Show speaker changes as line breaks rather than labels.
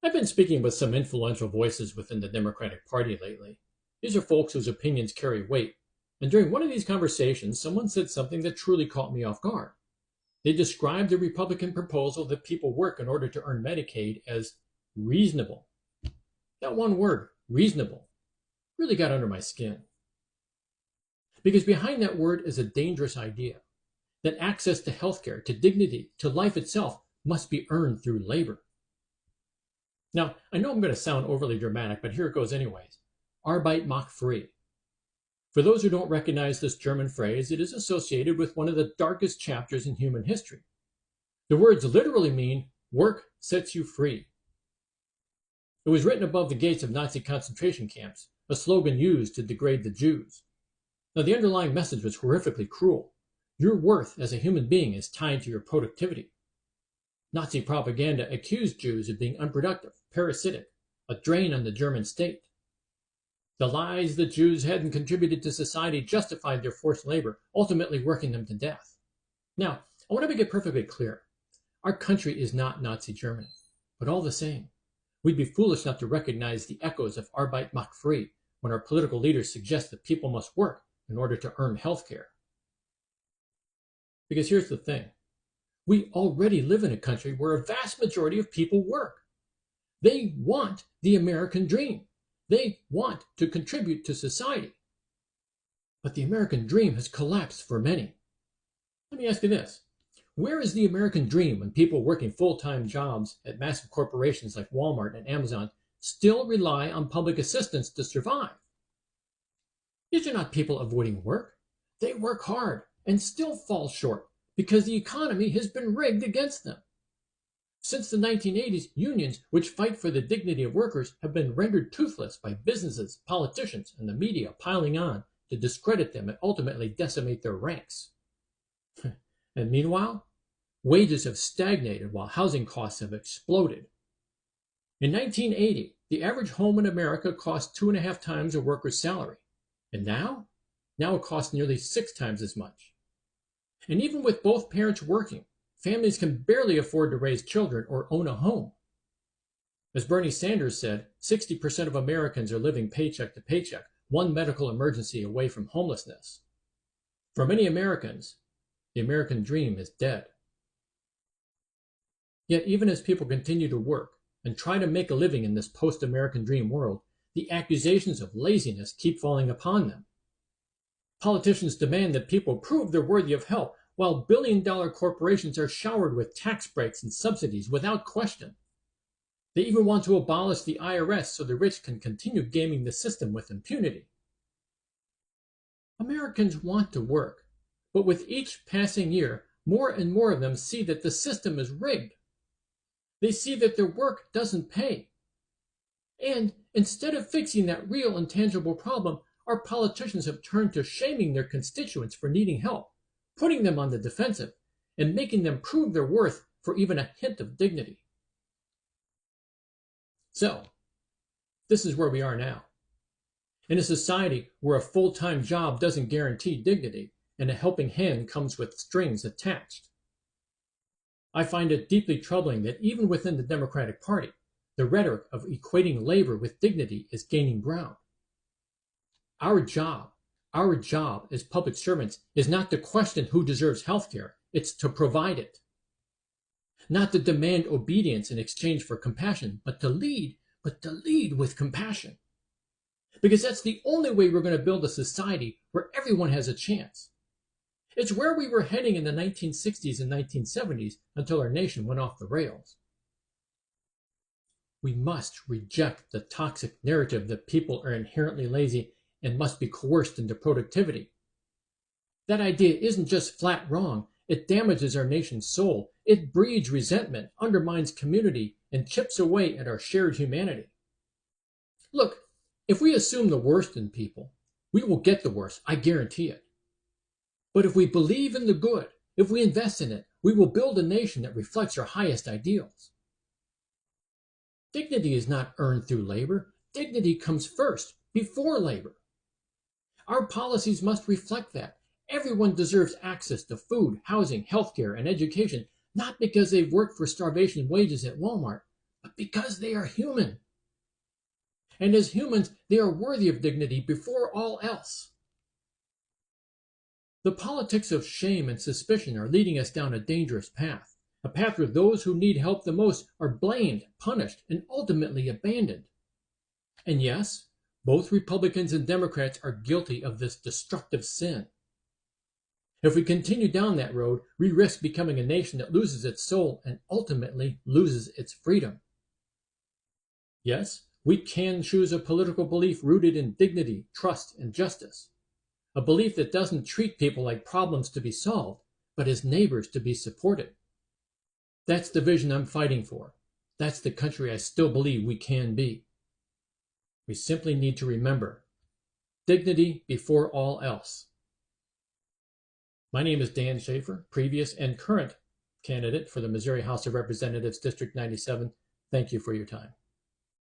I've been speaking with some influential voices within the Democratic Party lately. These are folks whose opinions carry weight. And during one of these conversations, someone said something that truly caught me off guard. They described the Republican proposal that people work in order to earn Medicaid as reasonable. That one word, reasonable, really got under my skin. Because behind that word is a dangerous idea that access to healthcare, to dignity, to life itself must be earned through labor. Now, I know I'm going to sound overly dramatic, but here it goes anyways. Arbeit macht frei. For those who don't recognize this German phrase, it is associated with one of the darkest chapters in human history. The words literally mean, work sets you free. It was written above the gates of Nazi concentration camps, a slogan used to degrade the Jews. Now, the underlying message was horrifically cruel. Your worth as a human being is tied to your productivity. Nazi propaganda accused Jews of being unproductive, parasitic, a drain on the German state. The lies that Jews hadn't contributed to society justified their forced labor, ultimately working them to death. Now, I want to make it perfectly clear. Our country is not Nazi Germany, but all the same, we'd be foolish not to recognize the echoes of Arbeit macht frei when our political leaders suggest that people must work in order to earn health care. Because here's the thing. We already live in a country where a vast majority of people work. They want the American dream. They want to contribute to society. But the American dream has collapsed for many. Let me ask you this. Where is the American dream when people working full-time jobs at massive corporations like Walmart and Amazon still rely on public assistance to survive? These are not people avoiding work. They work hard and still fall short because the economy has been rigged against them. Since the 1980s, unions which fight for the dignity of workers have been rendered toothless by businesses, politicians, and the media piling on to discredit them and ultimately decimate their ranks. And meanwhile, wages have stagnated while housing costs have exploded. In 1980, the average home in America cost 2.5 times a worker's salary. And now it costs nearly 6 times as much. And even with both parents working, families can barely afford to raise children or own a home. As Bernie Sanders said, 60% of Americans are living paycheck to paycheck, one medical emergency away from homelessness. For many Americans, the American dream is dead. Yet even as people continue to work and try to make a living in this post-American dream world, the accusations of laziness keep falling upon them. Politicians demand that people prove they're worthy of help, while billion-dollar corporations are showered with tax breaks and subsidies without question. They even want to abolish the IRS so the rich can continue gaming the system with impunity. Americans want to work, but with each passing year, more and more of them see that the system is rigged. They see that their work doesn't pay. And instead of fixing that real and tangible problem, our politicians have turned to shaming their constituents for needing help, putting them on the defensive, and making them prove their worth for even a hint of dignity. So, this is where we are now. In a society where a full-time job doesn't guarantee dignity, and a helping hand comes with strings attached. I find it deeply troubling that even within the Democratic Party, the rhetoric of equating labor with dignity is gaining ground. Our job as public servants is not to question who deserves health care, it's to provide it. Not to demand obedience in exchange for compassion, but to lead with compassion. Because that's the only way we're going to build a society where everyone has a chance. It's where we were heading in the 1960s and 1970s until our nation went off the rails. We must reject the toxic narrative that people are inherently lazy and must be coerced into productivity. That idea isn't just flat wrong, it damages our nation's soul. It breeds resentment, undermines community, and chips away at our shared humanity. Look, if we assume the worst in people, we will get the worst, I guarantee it. But if we believe in the good, if we invest in it, we will build a nation that reflects our highest ideals. Dignity is not earned through labor. Dignity comes first, before labor. Our policies must reflect that. Everyone deserves access to food, housing, healthcare, and education, not because they've worked for starvation wages at Walmart, but but because they are human. And as humans, they are worthy of dignity before all else. The politics of shame and suspicion are leading us down a dangerous path, a path where those who need help the most are blamed, punished, and ultimately abandoned. And yes, both Republicans and Democrats are guilty of this destructive sin. If we continue down that road, we risk becoming a nation that loses its soul and ultimately loses its freedom. Yes, we can choose a political belief rooted in dignity, trust, and justice. A belief that doesn't treat people like problems to be solved, but as neighbors to be supported. That's the vision I'm fighting for. That's the country I still believe we can be. We simply need to remember dignity before all else. My name is Dan Schaefer, previous and current candidate for the Missouri House of Representatives, District 97. Thank you for your time.